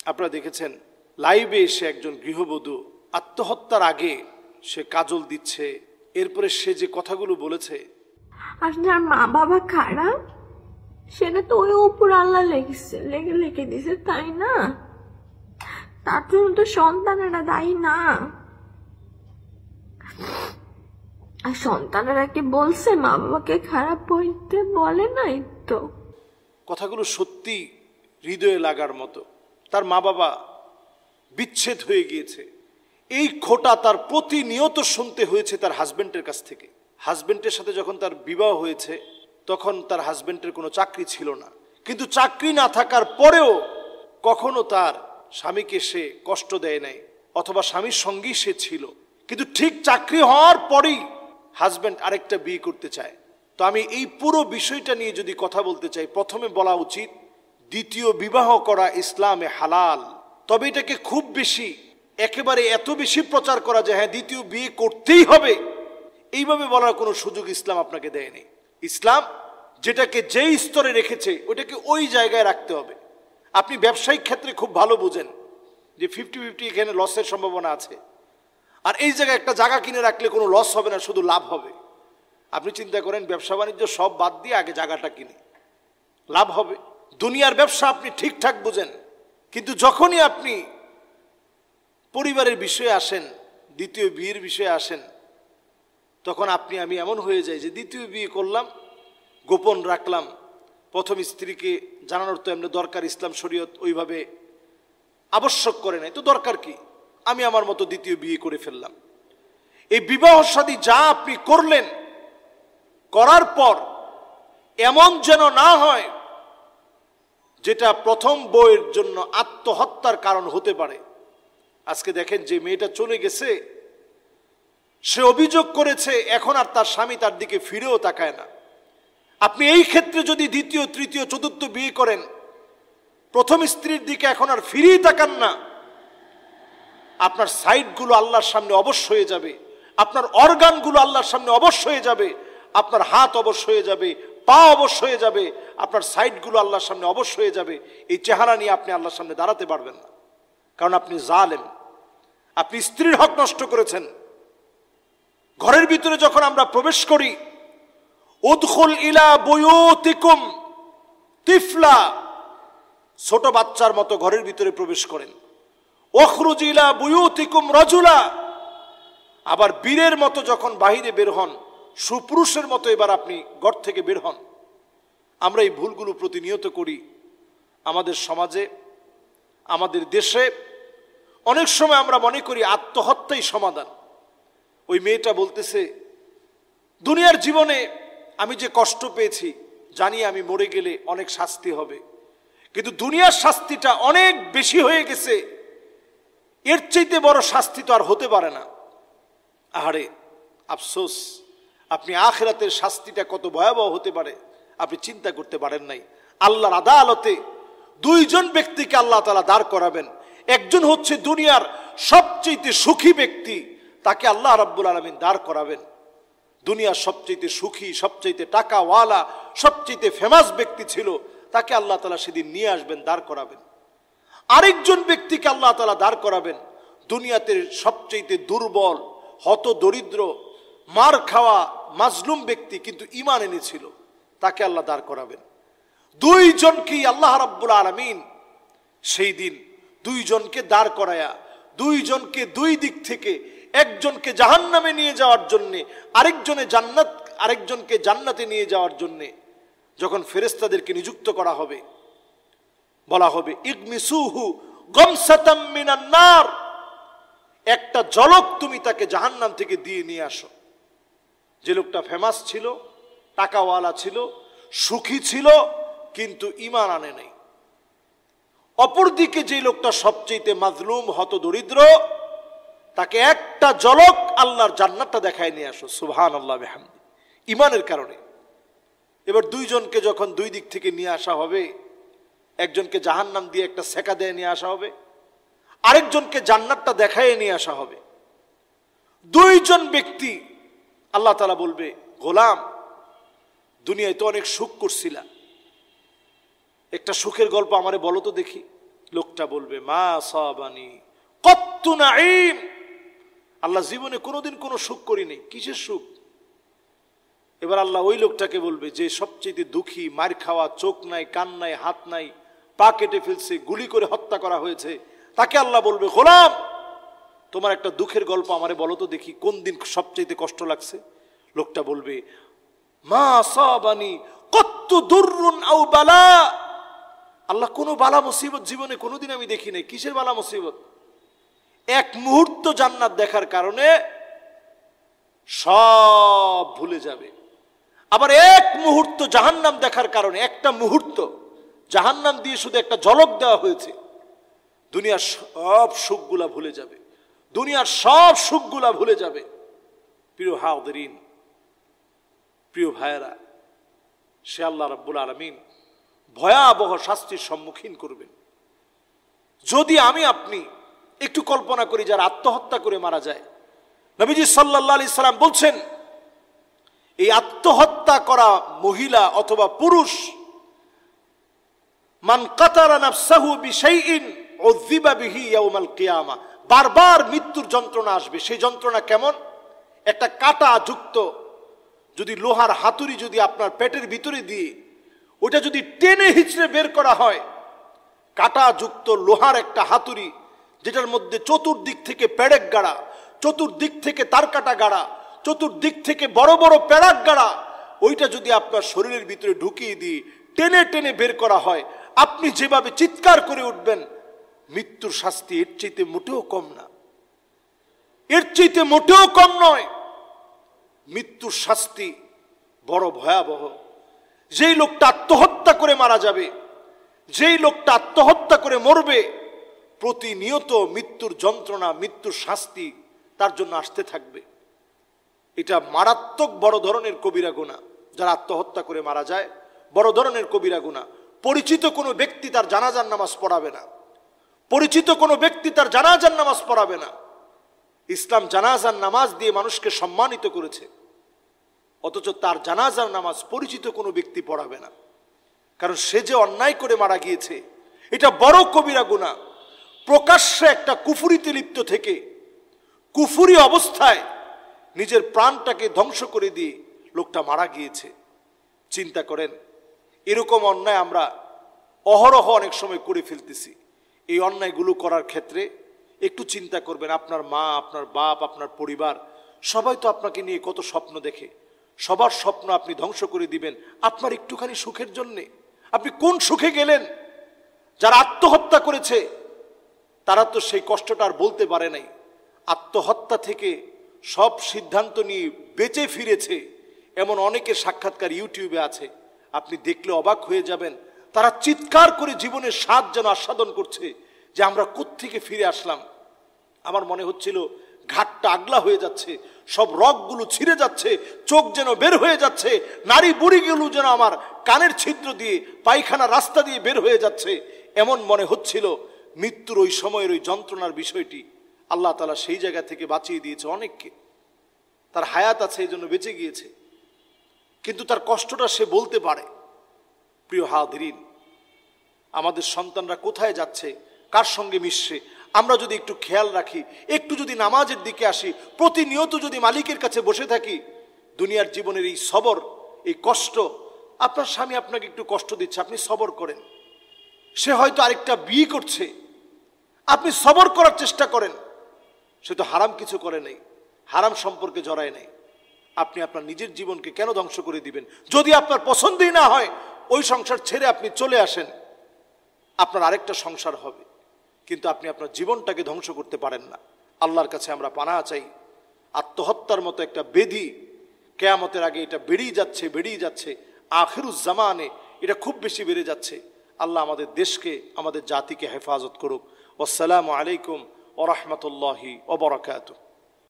আপনারা দেখেছেন লাইভে এসে একজন গৃহবধূ আত্মহত্যার আগে সে কাজল দিচ্ছে, এরপরে সে যে কথাগুলো বলেছে, আপনার মা বাবা খারাপ সেটা তো ওই উপর আল্লাহ লিখে দিছে, তাই না? তার জন্য তো সন্তানেরা দায়ী না। আর সন্তানেরা কি বলছে মা বাবাকে খারাপ বলতে? বলে নাই তো। কথাগুলো সত্যি হৃদয়ে লাগার মতো। তার মা বাবা বিচ্ছেদ হয়ে গিয়েছে, এই খোটা তার প্রতিনিয়ত শুনতে হয়েছে তার হাজবেন্ডের কাছ থেকে। হাজবেন্ডের সাথে যখন তার বিবাহ হয়েছে তখন তার হাজবেন্ডের কোনো চাকরি ছিল না, কিন্তু চাকরি না থাকার পরেও কখনো তার স্বামীকে সে কষ্ট দেয় নাই, অথবা স্বামীর সঙ্গেই সে ছিল। কিন্তু ঠিক চাকরি হওয়ার পরেই হাজবেন্ড আরেকটা বিয়ে করতে চায়। তো আমি এই পুরো বিষয়টা নিয়ে যদি কথা বলতে চাই, প্রথমে বলা উচিত দ্বিতীয় বিবাহ করা ইসলামে হালাল। তবে এটাকে খুব বেশি, একেবারে এত বেশি প্রচার করা যায় হ্যাঁ দ্বিতীয় বিয়ে করতেই হবে, এইভাবে বলার কোনো সুযোগ ইসলাম আপনাকে দেয়নি। ইসলাম যেটাকে যেই স্তরে রেখেছে ওটাকে ওই জায়গায় রাখতে হবে। আপনি ব্যবসায়িক ক্ষেত্রে খুব ভালো বুঝেন যে 50-50 এখানে লসের সম্ভাবনা আছে, আর এই জায়গায় একটা জায়গা কিনে রাখলে কোনো লস হবে না, শুধু লাভ হবে। আপনি চিন্তা করেন ব্যবসা বাণিজ্য সব বাদ দিয়ে আগে জায়গাটা কিনে লাভ হবে। দুনিয়ার ব্যবসা আপনি ঠিকঠাক বুঝেন, কিন্তু যখনই আপনি পরিবারের বিষয়ে আসেন, দ্বিতীয় বিয়ের বিষয়ে আসেন, তখন আমি এমন হয়ে যাই যে দ্বিতীয় বিয়ে করলাম, গোপন রাখলাম, প্রথম স্ত্রীকে জানানোর তো এমনি দরকার, ইসলাম শরীয়ত ওইভাবে আবশ্যক করে নাই, তো দরকার কি, আমি আমার মতো দ্বিতীয় বিয়ে করে ফেললাম। এই বিবাহ শাদী যা আপনি করলেন, করার পর এমন যেন না হয় যেটা প্রথম বউয়ের জন্য আত্মহত্যার কারণ হতে পারে। আজকে দেখেন যে মেয়েটা চলে গেছে, সে অভিযোগ করেছে, এখন আর তার স্বামী তার দিকে ফিরেও তাকায় না। আপনি এই ক্ষেত্রে যদি দ্বিতীয়, তৃতীয়, চতুর্থ বিয়ে করেন, প্রথম স্ত্রীর দিকে এখন আর ফিরেই তাকান না, আপনার সাইডগুলো আল্লাহর সামনে অবশ হয়ে যাবে, আপনার অর্গানগুলো আল্লাহর সামনে অবশ হয়ে যাবে, আপনার হাত অবশ হয়ে যাবে, পা অবশ হয়ে যাবে, আপনার সাইডগুলো আল্লাহর সামনে অবশ হয়ে যাবে। এই চেহারা নিয়ে আপনি আল্লাহর সামনে দাঁড়াতে পারবেন না, কারণ আপনি জালেম, আপনি স্ত্রীর হক নষ্ট করেছেন। ঘরের ভিতরে যখন আমরা প্রবেশ করি, উদখুল ইলা বুয়ুতিকুম তিফলা, ছোট বাচ্চার মতো ঘরের ভিতরে প্রবেশ করেন। ওখরুজ ইলা বুয়ুতিকুম রাজুলা, আবার বীরের মতো যখন বাহিরে বের হন, সুপুরুষের মতো এবার আপনি ঘর থেকে বের হন। আমরা এই ভুলগুলো প্রতিনিয়ত করি আমাদের সমাজে, আমাদের দেশে। অনেক সময় আমরা মনে করি আত্মহত্যাই সমাধান। ওই মেয়েটা বলতেছে, দুনিয়ার জীবনে আমি যে কষ্ট পেয়েছি, জানি আমি মরে গেলে অনেক শাস্তি হবে, কিন্তু দুনিয়ার শাস্তিটা অনেক বেশি হয়ে গেছে, এর চাইতে বড় শাস্তি তো আর হতে পারে না। আহারে আফসোস, আপনি আখিরাতের শাস্তিটা কত ভয়াবহ হতে পারে আপনি চিন্তা করতে পারেন নাই। আল্লাহর আদালতে দুইজন ব্যক্তিকে আল্লাহ তাআলা দাঁড় করাবেন। একজন হচ্ছে দুনিয়ার সবচেয়ে সুখী ব্যক্তি, তাকে আল্লাহ রাব্বুল আলামিন দাঁড় করাবেন। দুনিয়ার সবচেয়ে সুখী, সবচেয়ে টাকাওয়ালা, সবচেয়ে ফেমাস ব্যক্তি ছিল, তাকে আল্লাহ তাআলা সেদিন নিয়ে আসবেন, দাঁড় করাবেন। আরেকজন ব্যক্তিকে আল্লাহ তাআলা দাঁড় করাবেন, দুনিয়াতে সবচেয়ে দুর্বল, হত দরিদ্র, মার খাওয়া মাজলুম ব্যক্তি, কিন্তু ঈমান এনেছিল, তাকে আল্লাহ দাঁড় করাবেন। দুইজনকেই আল্লাহ রাব্বুল আলামিন সেই দিন দুইজনকে দাঁড় করায়া, দুইজনকে দুই দিক থেকে, একজনকে জাহান্নামে নিয়ে যাওয়ার জন্যে, আরেকজনকে জান্নাতে নিয়ে যাওয়ার জন্যে যখন ফেরেশতাদেরকে নিযুক্ত করা হবে, বলা হবে ইগমিসুহু গামসাতাম মিনান নার, একটা ঝলক তুমি তাকে জাহান্নাম থেকে দিয়ে নিয়ে আসো। যে লোকটা ফেমাস ছিল, টাকাওয়ালা ছিল, সুখী ছিল, কিন্তু ঈমান আনে নাই। অপরদিকে যে লোকটা সবচেয়ে মাজলুম, হত দরিদ্র, তাকে একটা ঝলক আল্লাহর জান্নাতটা দেখায় নিয়ে আসো। সুবহানাল্লাহ বিহামদি, ঈমানের কারণে। এবার দুইজনকে যখন দুই দিক থেকে নিয়ে আসা হবে, একজনকে জাহান্নাম দিয়ে একটা সেকা দিয়ে নিয়ে আসা হবে, আরেকজনকে জান্নাতটা দেখায় নিয়ে আসা হবে। দুইজন ব্যক্তি, আল্লাহ তাআলা বলবে, গোলাম দুনিয়ায় তো অনেক সুখ করছিলা, একটা সুখের গল্প আমারে বলো তো দেখি। লোকটা বলবে মা সাবানি কত্তু নাঈম, আল্লাহ জীবনে কোনোদিন কোনো সুখ করিনি, কিসের সুখ? এবার আল্লাহ ওই লোকটাকে বলবে যে সবচেয়ে দুঃখী, মার খাওয়া, চোখ নাই, কান নাই, হাত নাই, পা কেটে ফেলছে, গুলি করে হত্যা করা হয়েছে, তাকে আল্লাহ বলবে গোলাম তোমার একটা দুঃখের গল্প আমারে বলো তো দেখি, কোন দিন সবচেয়ে কষ্ট লাগছে? লোকটা বলবে মা সাবানি কত্তু দুররুন আও বালা, আল্লাহ কোন বালা মুসিবত জীবনে কোনোদিন আমি দেখি নাই। কিসের বালা মুসিবত? এক মুহূর্ত জান্নাত দেখার কারণে সব ভুলে যাবে, আবার এক মুহূর্ত জাহান্নাম দেখার কারণে, একটা মুহূর্ত জাহান্নাম দিয়ে শুধু একটা ঝলক দেওয়া হয়েছে, দুনিয়ার সব সুখগুলা ভুলে যাবে, দুনিয়ার সব সুখগুলা ভুলে যাবে। প্রিয় হাজিরিন, প্রিয় ভাইয়েরা, সে আল্লাহ রাব্বুল আলামিন ভয়াবহ শাস্তির সম্মুখীন করবেন। যদি আমি আপনি একটু কল্পনা করি যারা আত্মহত্যা করে মারা যায়, নবীজি সাল্লাল্লাহু আলাইহি সাল্লাম বলছেন এই আত্মহত্যা করা মহিলা অথবা পুরুষ মান কাতালা নাফসাহু বিশাইইন উযিবা বিহি ইয়াউমাল কিয়ামা, বারবার মৃত্যুর যন্ত্রণা আসবে। সেই যন্ত্রণা কেমন? একটা কাঁটা যুক্ত যদি লোহার হাতুড়ি যদি আপনার পেটের ভিতরে দিয়ে ওটা যদি টেনে হিচড়ে বের করা হয়, কাঁটা যুক্ত লোহার একটা হাতুড়ি যেটার মধ্যে চতুর্দিক থেকে পেরেক গাড়া, চতুর্দিক থেকে তার কাটা গাড়া, চতুর্দিক থেকে বড় বড় পেরাক গাড়া, ওইটা যদি আপনার শরীরের ভিতরে ঢুকিয়ে দিয়ে টেনে টেনে বের করা হয়, আপনি যেভাবে চিৎকার করে উঠবেন, মৃত্যুর শাস্তি এর চাইতে মোটেও কম না, এর চাইতে মোটেও কম নয়। মৃত্যুর শাস্তি বড় ভয়াবহ। যেই লোকটা আত্মহত্যা করে মারা যাবে, যেই লোকটা আত্মহত্যা করে মরবে, প্রতিনিয়ত মৃত্যুর যন্ত্রণা, মৃত্যুর শাস্তি তার জন্য আসতে থাকবে। এটা মারাত্মক বড় ধরনের কবিরা গুনাহ। যারা আত্মহত্যা করে মারা যায় বড় ধরনের কবিরা গুনাহ। পরিচিত কোনো ব্যক্তি তার জানাজার নামাজ পড়াবে না, পরিচিত কোনো ব্যক্তি তার জানাজার নামাজ পড়াবে না। ইসলাম জানাজার নামাজ দিয়ে মানুষকে সম্মানিত করেছে, অথচ তার জানাজার নামাজ পরিচিত কোনো ব্যক্তি পড়াবে না, কারণ সে যে অন্যায় করে মারা গিয়েছে এটা বড় কবিরা গুনাহ। প্রকাশ্যে একটা কুফুরিতে লিপ্ত থেকে কুফুরি অবস্থায় নিজের প্রাণটাকে ধ্বংস করে দিয়ে লোকটা মারা গিয়েছে। চিন্তা করেন, এরকম অন্যায় আমরা অহরহ অনেক সময় করে ফেলতেছি। এই অন্যায়গুলো করার ক্ষেত্রে একটু চিন্তা করবেন, আপনার মা, আপনার বাপ, আপনার পরিবার সবাই তো আপনাকে নিয়ে কত স্বপ্ন দেখে, সবার স্বপ্ন আপনি ধ্বংস করে দিবেন আপনার একটুখানি সুখের জন্যে। আপনি কোন সুখে গেলেন? যারা আত্মহত্যা করেছে তারা তো সেই কষ্টটা আর বলতে পারে নাই, আত্মহত্যা থেকে সব সিদ্ধান্ত নিয়ে বেঁচে ফিরেছে এমন অনেকের সাক্ষাৎকার ইউটিউবে আছে, আপনি দেখলে অবাক হয়ে যাবেন। তারা চিৎকার করে জীবনের স্বাদ যেন আস্বাদন করছে যে আমরা কোত্থেকে ফিরে আসলাম। আমার মনে হচ্ছিল ঘাটটা আগলা হয়ে যাচ্ছে, সব রগগুলো ছিঁড়ে যাচ্ছে, চোখ যেন বের হয়ে যাচ্ছে, নারী বুড়িগুলো যেন আমার কানের ছিদ্র দিয়ে পায়খানা রাস্তা দিয়ে বের হয়ে যাচ্ছে। এমন মনে হচ্ছিল মৃত্যুর ওই সময়ের ওই যন্ত্রণার বিষয়টি আল্লাহ তাআলা সেই জায়গা থেকে বাঁচিয়ে দিয়েছে অনেককে। তার হায়াত আছে এই জন্য বেঁচে গিয়েছে, কিন্তু তার কষ্টটা সে বলতে পারে। প্রিয় হাজিরিন, আমাদের সন্তানরা কোথায় যাচ্ছে, কার সঙ্গে মিশছে, আমরা যদি একটু খেয়াল রাখি, একটু যদি নামাজের দিকে আসি, প্রতিনিয়ত যদি মালিকের কাছে বসে থাকি, দুনিয়ার জীবনের এই সবর, এই কষ্ট, আপনার স্বামী আপনাকে একটু কষ্ট দিচ্ছে, আপনি সবর করেন। সে হয়তো আরেকটা বিয়ে করছে, আপনি সবর করার চেষ্টা করেন। সে তো হারাম কিছু করে নাই, হারাম সম্পর্কে জড়ায় নাই। আপনি আপনার নিজের জীবনকে কেন ধ্বংস করে দিবেন? যদি আপনার পছন্দই না হয় ওই সংসার ছেড়ে আপনি চলে আসেন, আপনার আরেকটা সংসার হবে, কিন্তু আপনি আপনার জীবনটাকে ধ্বংস করতে পারেন না। আল্লাহর কাছে আমরা পানাহ চাই। আত্মহত্যার মতো একটা ব্যাধি কিয়ামতের আগে এটা বেড়েই যাচ্ছে, আখিরুজ জামানে এটা খুব বেশি বেড়ে যাচ্ছে। আল্লাহ আমাদের দেশকে, আমাদের জাতিকে হেফাজত করুক। আসসালামু আলাইকুম ওয়া রাহমাতুল্লাহি ওয়া বারাকাতুহু।